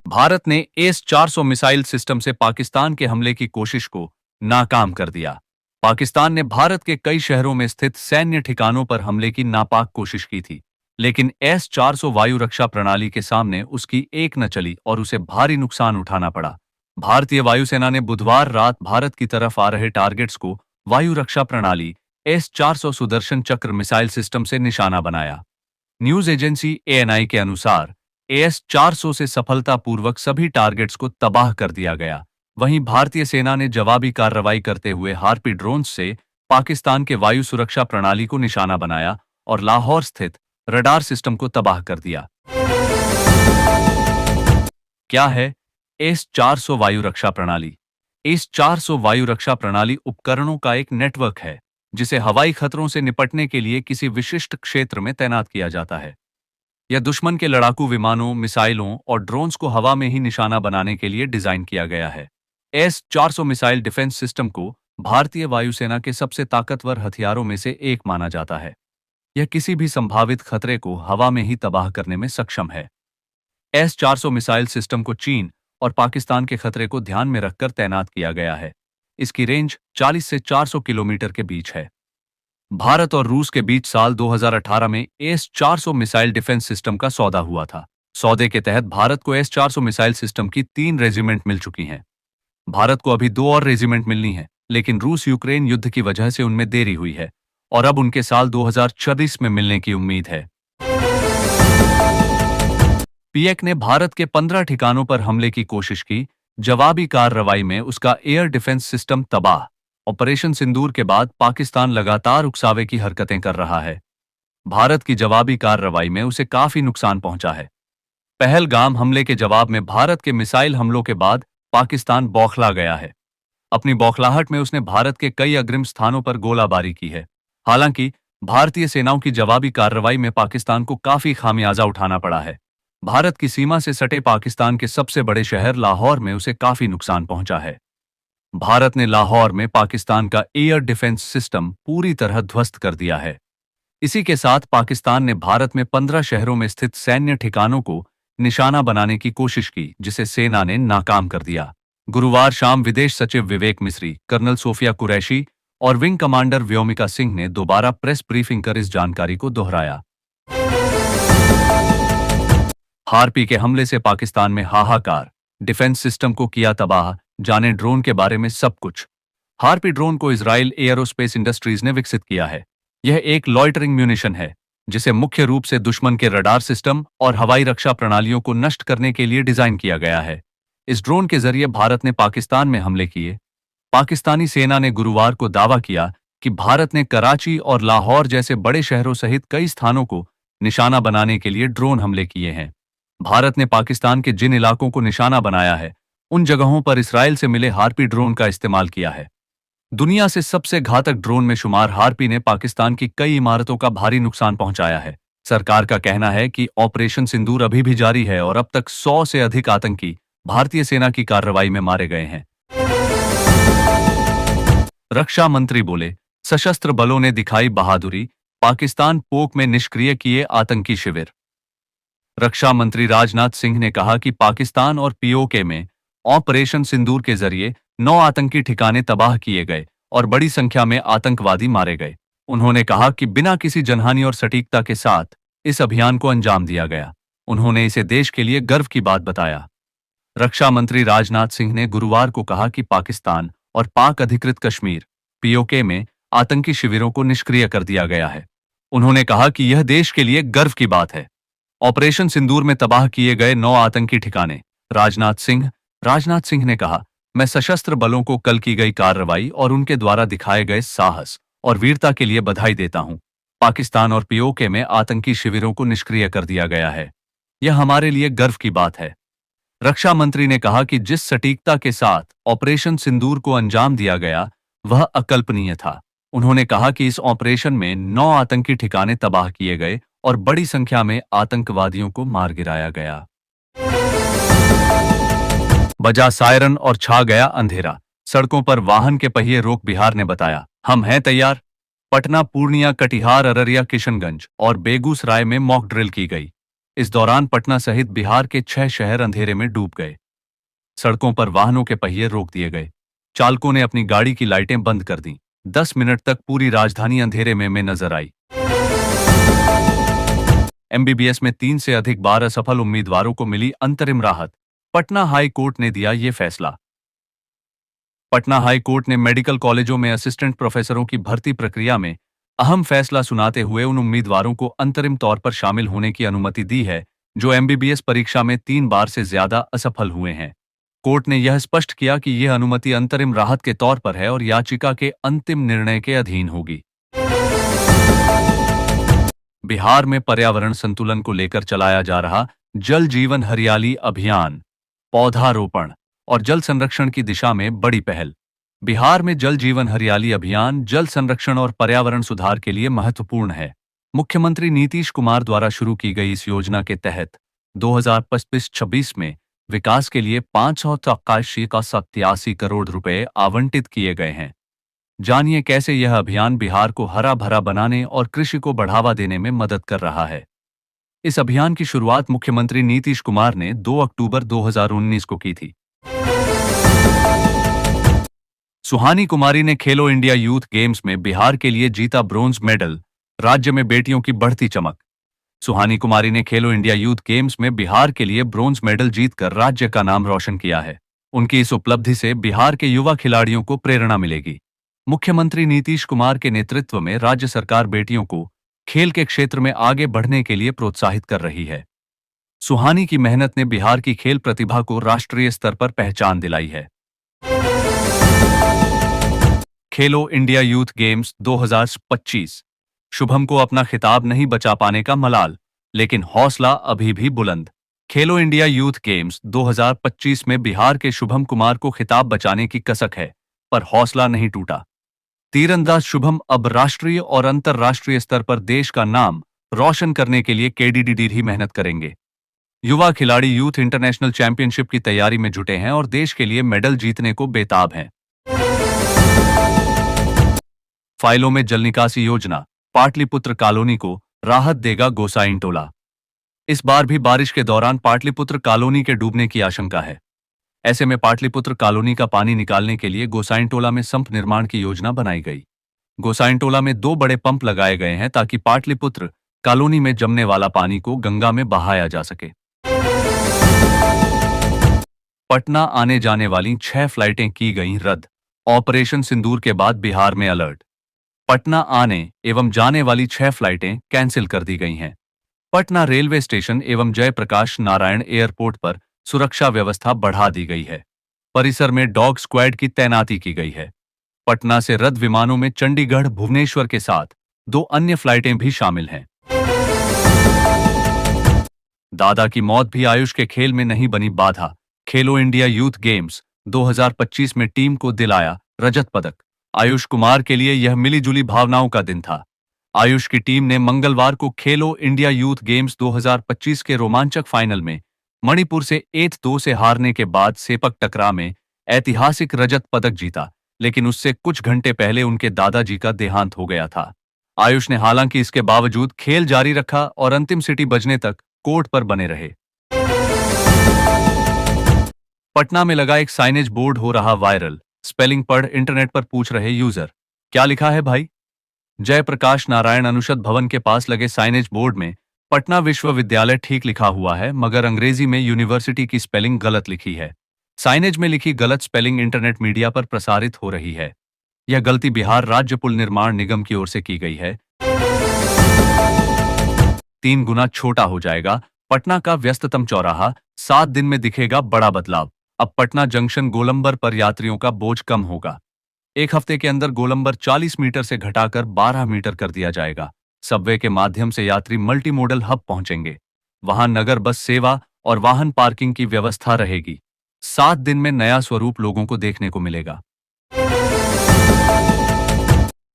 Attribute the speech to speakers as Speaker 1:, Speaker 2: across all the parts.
Speaker 1: भारत ने एस-400 missile system से पाकिस्तान के हमले की कोशिश को नाकाम कर दिया। पाकिस्तान ने भारत के कई शहरों में स्थित सैन्य ठिकानों पर हमले की नापाक कोशिश की थी, लेकिन एस-400 वायु रक्षा प्रणाली के सामने उसकी एक न चली और उसे भारी नुकसान उठाना पड़ा। भारतीय वायुसेना ने बुधवार रात भारत की तरफ आ रहे टारगेट्स को वायु रक्षा प्रणाली एस-400 सुदर्शन चक्र मिसाइल सिस्टम से निशाना बनाया। न्यूज एजेंसी एएनआई के अनुसार एस-400 से सफलतापूर्वक सभी टारगेट्स को तबाह कर दिया गया। वहीं भारतीय सेना ने जवाबी कार्रवाई करते हुए हार्पी ड्रोन्स से पाकिस्तान के वायु सुरक्षा प्रणाली को निशाना बनाया और लाहौर स्थित रडार सिस्टम को तबाह कर दिया। क्या है एस-400 वायु रक्षा प्रणाली? एस-400 वायु रक्षा प्रणाली उपकरणों का एक नेटवर्क है जिसे हवाई खतरों से निपटने के लिए किसी विशिष्ट क्षेत्र में तैनात किया जाता है। यह दुश्मन के लड़ाकू विमानों, मिसाइलों और ड्रोन्स को हवा में ही निशाना बनाने के लिए डिजाइन किया गया है। एस-400 मिसाइल डिफेंस सिस्टम को भारतीय वायुसेना के सबसे ताकतवर हथियारों में से एक माना जाता है। यह किसी भी संभावित खतरे को हवा में ही तबाह करने में सक्षम है। एस-400 मिसाइल सिस्टम को चीन और पाकिस्तान के खतरे को ध्यान में रखकर तैनात किया गया है। इसकी रेंज 40 से 400 किलोमीटर के बीच है। भारत और रूस के बीच साल 2018 में एस-400 मिसाइल डिफेंस सिस्टम का सौदा हुआ था। सौदे के तहत भारत को एस-400 मिसाइल सिस्टम की 3 रेजिमेंट मिल चुकी हैं। भारत को अभी 2 और रेजिमेंट मिलनी है, लेकिन रूस यूक्रेन युद्ध की वजह से उनमें देरी हुई है और अब उनके साल 2024 में मिलने की उम्मीद है। पीएक ने भारत के 15 ठिकानों पर हमले की कोशिश की। जवाबी कार्रवाई में उसका एयर डिफेंस सिस्टम तबाह। ऑपरेशन सिंदूर के बाद पाकिस्तान लगातार उकसावे की हरकतें कर रहा है। भारत की जवाबी कार्रवाई में उसे काफी नुकसान पहुंचा है। पहलगाम हमले के जवाब में भारत के मिसाइल हमलों के बाद पाकिस्तान बौखला गया है। अपनी बौखलाहट में उसने भारत के कई अग्रिम स्थानों पर गोलाबारी की है। हालांकि भारतीय सेनाओं की जवाबी कार्रवाई में पाकिस्तान को काफी खामियाजा उठाना पड़ा है। भारत की सीमा से सटे पाकिस्तान के सबसे बड़े शहर लाहौर में उसे काफी नुकसान पहुंचा है। भारत ने लाहौर में पाकिस्तान का एयर डिफेंस सिस्टम पूरी तरह ध्वस्त कर दिया है। इसी के साथ पाकिस्तान ने भारत में 15 शहरों में स्थित सैन्य ठिकानों को निशाना बनाने की कोशिश की, जिसे सेना ने नाकाम कर दिया। गुरुवार शाम विदेश सचिव विवेक मिश्री, कर्नल सोफिया कुरैशी और विंग कमांडर व्योमिका सिंह ने दोबारा प्रेस ब्रीफिंग कर इस जानकारी को दोहराया। हार्पी के हमले से पाकिस्तान में हाहाकार, डिफेंस सिस्टम को किया तबाह, जाने ड्रोन के बारे में सब कुछ। हार्पी ड्रोन को इजराइल एयरोस्पेस इंडस्ट्रीज ने विकसित किया है। यह एक लॉइटरिंग म्यूनिशन है जिसे मुख्य रूप से दुश्मन के रडार सिस्टम और हवाई रक्षा प्रणालियों को नष्ट करने के लिए डिजाइन किया गया है। इस ड्रोन के जरिए भारत ने पाकिस्तान में हमले किए। पाकिस्तानी सेना ने गुरुवार को दावा किया कि भारत ने कराची और लाहौर जैसे बड़े शहरों सहित कई स्थानों को निशाना बनाने के लिए ड्रोन हमले किए हैं। भारत ने पाकिस्तान के जिन इलाकों को निशाना बनाया है, उन जगहों पर इसराइल से मिले हार्पी ड्रोन का इस्तेमाल किया है। दुनिया से सबसे घातक ड्रोन में शुमार हार्पी ने पाकिस्तान की कई इमारतों का भारी नुकसान पहुंचाया है। सरकार का कहना है कि ऑपरेशन सिंदूर अभी भी जारी है और अब तक 100 से अधिक आतंकी भारतीय सेना की कार्रवाई में मारे गए हैं। रक्षा मंत्री बोले, सशस्त्र बलों ने दिखाई बहादुरी, पाकिस्तान पोक में निष्क्रिय किए आतंकी शिविर। रक्षा मंत्री राजनाथ सिंह ने कहा कि पाकिस्तान और पीओके में ऑपरेशन सिंदूर के जरिए 9 आतंकी ठिकाने तबाह किए गए और बड़ी संख्या में आतंकवादी मारे गए। उन्होंने कहा कि बिना किसी जनहानि और सटीकता के साथ इस अभियान को अंजाम दिया गया। उन्होंने इसे देश के लिए गर्व की बात बताया। रक्षा मंत्री राजनाथ सिंह ने गुरुवार को कहा कि पाकिस्तान और पाक अधिकृत कश्मीर पीओके में आतंकी शिविरों को निष्क्रिय कर दिया गया है। उन्होंने कहा कि यह देश के लिए गर्व की बात है। ऑपरेशन सिंदूर में तबाह किए गए 9 आतंकी ठिकाने। राजनाथ सिंह ने कहा, मैं सशस्त्र बलों को कल की गई कार्रवाई और उनके द्वारा दिखाए गए साहस और वीरता के लिए बधाई देता हूं। पाकिस्तान और पीओके में आतंकी शिविरों को निष्क्रिय कर दिया गया है। यह हमारे लिए गर्व की बात है। रक्षा मंत्री ने कहा कि जिस सटीकता के साथ ऑपरेशन सिंदूर को अंजाम दिया गया वह अकल्पनीय था। उन्होंने कहा कि इस ऑपरेशन में 9 आतंकी ठिकाने तबाह किए गए और बड़ी संख्या में आतंकवादियों को मार गिराया गया। बजा सायरन और छा गया अंधेरा, सड़कों पर वाहन के पहिए रोक। बिहार ने बताया, हम हैं तैयार। पटना, पूर्णिया, कटिहार, अररिया, किशनगंज और बेगूसराय में मॉक ड्रिल की गई। इस दौरान पटना सहित बिहार के 6 शहर अंधेरे में डूब गए। सड़कों पर वाहनों के पहिए रोक दिए गए। चालकों ने अपनी गाड़ी की लाइटें बंद कर दी। 10 मिनट तक पूरी राजधानी अंधेरे में नजर आई। एमबीबीएस में 3 से अधिक बार असफल उम्मीदवारों को मिली अंतरिम राहत। पटना हाई कोर्ट ने दिया ये फैसला। पटना हाई कोर्ट ने मेडिकल कॉलेजों में असिस्टेंट प्रोफेसरों की भर्ती प्रक्रिया में अहम फैसला सुनाते हुए उन उम्मीदवारों को अंतरिम तौर पर शामिल होने की अनुमति दी है जो एमबीबीएस परीक्षा में 3 बार से ज्यादा असफल हुए हैं। कोर्ट ने यह स्पष्ट किया कि यह अनुमति अंतरिम राहत के तौर पर है और याचिका के अंतिम निर्णय के अधीन होगी। बिहार में पर्यावरण संतुलन को लेकर चलाया जा रहा जल जीवन हरियाली अभियान, पौधारोपण और जल संरक्षण की दिशा में बड़ी पहल। बिहार में जल जीवन हरियाली अभियान जल संरक्षण और पर्यावरण सुधार के लिए महत्वपूर्ण है। मुख्यमंत्री नीतीश कुमार द्वारा शुरू की गई इस योजना के तहत 2025-26 में विकास के लिए 587 करोड़ रुपए आवंटित किए गए हैं। जानिए कैसे यह अभियान बिहार को हरा भरा बनाने और कृषि को बढ़ावा देने में मदद कर रहा है। इस अभियान की शुरुआत मुख्यमंत्री नीतीश कुमार ने 2 अक्टूबर 2019 को की थी। सुहानी कुमारी ने खेलो इंडिया यूथ गेम्स में बिहार के लिए जीता ब्रोंज मेडल। राज्य में बेटियों की बढ़ती चमक। सुहानी कुमारी ने खेलो इंडिया यूथ गेम्स में बिहार के लिए ब्रोंज मेडल जीतकर राज्य का नाम रोशन किया है। उनकी इस उपलब्धि से बिहार के युवा खिलाड़ियों को प्रेरणा मिलेगी। मुख्यमंत्री नीतीश कुमार के नेतृत्व में राज्य सरकार बेटियों को खेल के क्षेत्र में आगे बढ़ने के लिए प्रोत्साहित कर रही है। सुहानी की मेहनत ने बिहार की खेल प्रतिभा को राष्ट्रीय स्तर पर पहचान दिलाई है। खेलो इंडिया यूथ गेम्स 2025। शुभम को अपना खिताब नहीं बचा पाने का मलाल, लेकिन हौसला अभी भी बुलंद। खेलो इंडिया यूथ गेम्स 2025 में बिहार के शुभम कुमार को खिताब बचाने की कसक है, पर हौसला नहीं टूटा। तीरंदाज शुभम अब राष्ट्रीय और अंतर्राष्ट्रीय स्तर पर देश का नाम रोशन करने के लिए केडीडीडी मेहनत करेंगे। युवा खिलाड़ी यूथ इंटरनेशनल चैंपियनशिप की तैयारी में जुटे हैं और देश के लिए मेडल जीतने को बेताब हैं। फाइलों में जल निकासी योजना, पाटलिपुत्र कॉलोनी को राहत देगा गोसाइनटोला। इस बार भी बारिश के दौरान पाटलिपुत्र कॉलोनी के डूबने की आशंका है। ऐसे में पाटलिपुत्र कॉलोनी का पानी निकालने के लिए गोसाइनटोला में संप निर्माण की योजना बनाई गई। गोसाइनटोला में 2 बड़े पंप लगाए गए हैं ताकि पाटलिपुत्र कॉलोनी में जमने वाला पानी को गंगा में बहाया जा सके। पटना आने जाने वाली 6 फ्लाइटें की गईं रद्द। ऑपरेशन सिंदूर के बाद बिहार में अलर्ट। पटना आने एवं जाने वाली 6 फ्लाइटें कैंसिल कर दी गई हैं। पटना रेलवे स्टेशन एवं जयप्रकाश नारायण एयरपोर्ट पर सुरक्षा व्यवस्था बढ़ा दी गई है। परिसर में डॉग स्क्वाड की तैनाती की गई है। पटना से रद्द विमानों में चंडीगढ़ भुवनेश्वर के साथ 2 अन्य फ्लाइटें भी शामिल हैं। दादा की मौत भी आयुष के खेल में नहीं बनी बाधा। खेलो इंडिया यूथ गेम्स 2025 में टीम को दिलाया रजत पदक। आयुष कुमार के लिए यह मिलीजुली भावनाओं का दिन था। आयुष की टीम ने मंगलवार को खेलो इंडिया यूथ गेम्स 2025 के रोमांचक फाइनल में मणिपुर से 8-2 से हारने के बाद सेपक टकरा में ऐतिहासिक रजत पदक जीता, लेकिन उससे कुछ घंटे पहले उनके दादाजी का देहांत हो गया था। आयुष ने हालांकि इसके बावजूद खेल जारी रखा और अंतिम सीटी बजने तक कोर्ट पर बने रहे। पटना में लगा एक साइनेज बोर्ड हो रहा वायरल। स्पेलिंग पढ़ इंटरनेट पर पूछ रहे यूजर, क्या लिखा है भाई? जयप्रकाश नारायण अनुषद भवन के पास लगे साइनेज बोर्ड में पटना विश्वविद्यालय ठीक लिखा हुआ है, मगर अंग्रेजी में यूनिवर्सिटी की स्पेलिंग गलत लिखी है। साइनेज में लिखी गलत स्पेलिंग इंटरनेट मीडिया पर प्रसारित हो रही है। यह गलती बिहार राज्य पुल निर्माण निगम की ओर से की गई है। 3 गुना छोटा हो जाएगा पटना का व्यस्ततम चौराहा, 7 दिन में दिखेगा बड़ा बदलाव। अब पटना जंक्शन गोलंबर पर यात्रियों का बोझ कम होगा। 1 हफ्ते के अंदर गोलंबर 40 मीटर से घटाकर 12 मीटर कर दिया जाएगा। सबवे के माध्यम से यात्री मल्टी मॉडल हब पहुंचेंगे। वहां नगर बस सेवा और वाहन पार्किंग की व्यवस्था रहेगी। 7 दिन में नया स्वरूप लोगों को देखने को मिलेगा।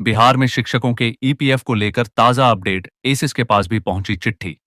Speaker 1: बिहार में शिक्षकों के ईपीएफ को लेकर ताजा अपडेट। एसिस के पास भी पहुंची चिट्ठी।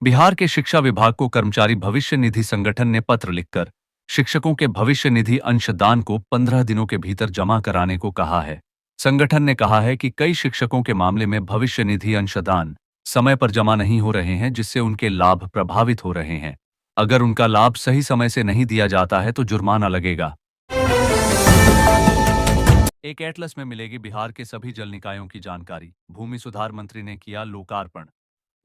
Speaker 1: बिहार के शिक्षा विभाग को कर्मचारी भविष्य निधि संगठन ने पत्र लिखकर शिक्षकों के भविष्य निधि अंशदान को 15 दिनों के भीतर जमा कराने को कहा है। संगठन ने कहा है कि कई शिक्षकों के मामले में भविष्य निधि अंशदान समय पर जमा नहीं हो रहे हैं, जिससे उनके लाभ प्रभावित हो रहे हैं। अगर उनका लाभ सही समय से नहीं दिया जाता है तो जुर्माना लगेगा। एक एटलस में मिलेगी बिहार के सभी जल निकायों की जानकारी, भूमि सुधार मंत्री ने किया लोकार्पण।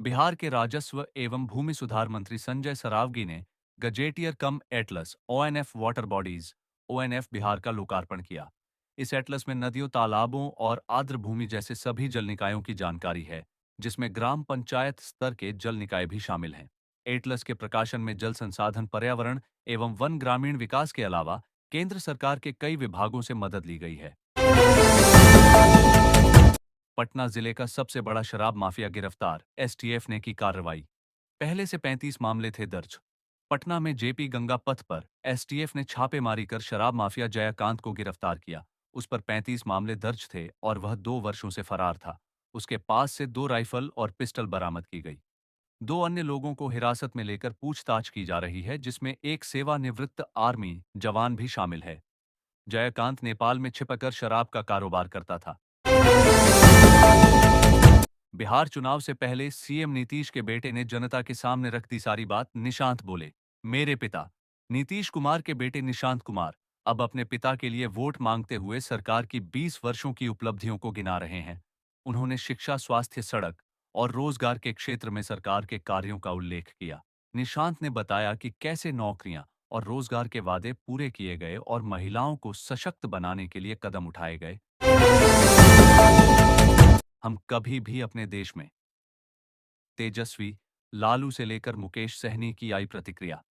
Speaker 1: बिहार के राजस्व एवं भूमि सुधार मंत्री संजय सरावगी ने गजेटियर कम एटलस ओएनएफ वाटर बॉडीज ओएनएफ बिहार का लोकार्पण किया। इस एटलस में नदियों, तालाबों और आर्द्र भूमि जैसे सभी जल निकायों की जानकारी है, जिसमें ग्राम पंचायत स्तर के जल निकाय भी शामिल हैं। एटलस के प्रकाशन में जल संसाधन, पर्यावरण एवं वन, ग्रामीण विकास के अलावा केंद्र सरकार के कई विभागों से मदद ली गई है। पटना जिले का सबसे बड़ा शराब माफिया गिरफ्तार, एसटीएफ ने की कार्रवाई। पहले से 35 मामले थे दर्ज। पटना में जेपी गंगा पथ पर एसटीएफ ने छापेमारी कर शराब माफिया जयाकांत को गिरफ्तार किया। उस पर 35 मामले दर्ज थे और वह 2 वर्षों से फरार था। उसके पास से 2 राइफल और पिस्टल बरामद की गई। 2 अन्य लोगों को हिरासत में लेकर पूछताछ की जा रही है, जिसमें एक सेवानिवृत्त आर्मी जवान भी शामिल है। जयकांत नेपाल में छिपकर शराब का कारोबार करता था। बिहार चुनाव से पहले सीएम नीतीश के बेटे ने जनता के सामने रख दी सारी बात। निशांत बोले, मेरे पिता नीतीश कुमार के बेटे निशांत कुमार अब अपने पिता के लिए वोट मांगते हुए सरकार की 20 वर्षों की उपलब्धियों को गिना रहे हैं। उन्होंने शिक्षा, स्वास्थ्य, सड़क और रोजगार के क्षेत्र में सरकार के कार्यों का उल्लेख किया। निशांत ने बताया कि कैसे नौकरियां और रोजगार के वादे पूरे किए गए और महिलाओं को सशक्त बनाने के लिए कदम उठाए गए। हम कभी भी अपने देश में तेजस्वी लालू से लेकर मुकेश सहनी की आई प्रतिक्रिया।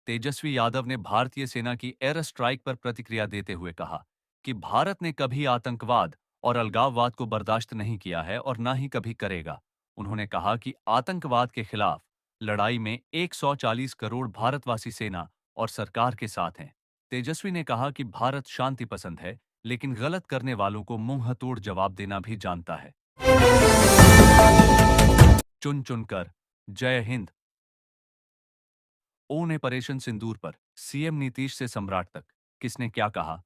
Speaker 1: तेजस्वी यादव ने भारतीय सेना की एयर स्ट्राइक पर प्रतिक्रिया देते हुए कहा कि भारत ने कभी आतंकवाद और अलगाववाद को बर्दाश्त नहीं किया है और ना ही कभी करेगा। उन्होंने कहा कि आतंकवाद के खिलाफ लड़ाई में 140 करोड़ भारतवासी सेना और सरकार के साथ हैं। तेजस्वी ने कहा कि भारत शांति पसंद है, लेकिन गलत करने वालों को मुंह तोड़ जवाब देना भी जानता है। चुन चुनकर जय हिंद। ओ ने ऑपरेशन सिंदूर पर सीएम नीतीश से सम्राट तक किसने क्या कहा।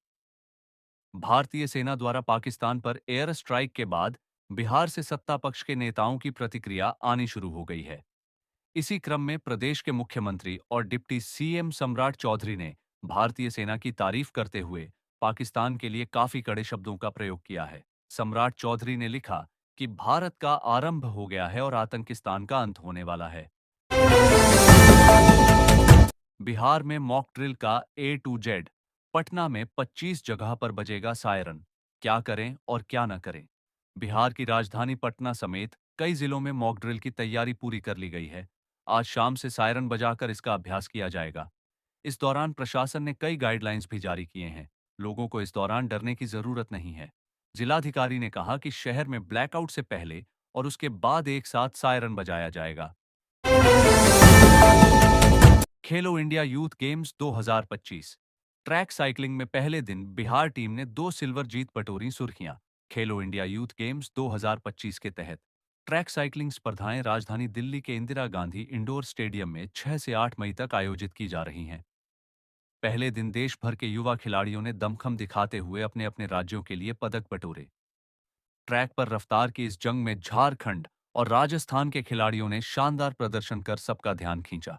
Speaker 1: भारतीय सेना द्वारा पाकिस्तान पर एयर स्ट्राइक के बाद बिहार से सत्ता पक्ष के नेताओं की प्रतिक्रिया आनी शुरू हो गई है। इसी क्रम में प्रदेश के मुख्यमंत्री और डिप्टी सीएम सम्राट चौधरी ने भारतीय सेना की तारीफ करते हुए पाकिस्तान के लिए काफी कड़े शब्दों का प्रयोग किया है। सम्राट चौधरी ने लिखा कि भारत का आरंभ हो गया है और आतंकिस्तान का अंत होने वाला है। बिहार में मॉक ड्रिल का ए टू जेड। पटना में 25 जगह पर बजेगा सायरन। क्या करें और क्या न करें। बिहार की राजधानी पटना समेत कई जिलों में मॉक ड्रिल की तैयारी पूरी कर ली गई है। आज शाम से सायरन बजाकर इसका अभ्यास किया जाएगा। इस दौरान प्रशासन ने कई गाइडलाइंस भी जारी किए हैं। लोगों को इस दौरान डरने की जरूरत नहीं है। जिलाधिकारी ने कहा कि शहर में ब्लैकआउट से पहले और उसके बाद एक साथ सायरन बजाया जाएगा। खेलो India youth games 2025। Track cycling में पहले दिन बिहार टीम ने 2 सिल्वर जीत बटोरी सुर्खियां। खेलो इंडिया यूथ गेम्स 2025 के तहत ट्रैक साइकिलिंग स्पर्धाएं राजधानी दिल्ली के इंदिरा गांधी इंडोर स्टेडियम में 6 से 8 मई तक आयोजित की जा रही हैं। पहले दिन देश भर के युवा खिलाड़ियों ने दमखम दिखाते हुए अपने अपने राज्यों के लिए पदक बटोरे। ट्रैक पर रफ्तार की इस जंग में झारखंड और राजस्थान के खिलाड़ियों ने शानदार प्रदर्शन कर सबका ध्यान खींचा।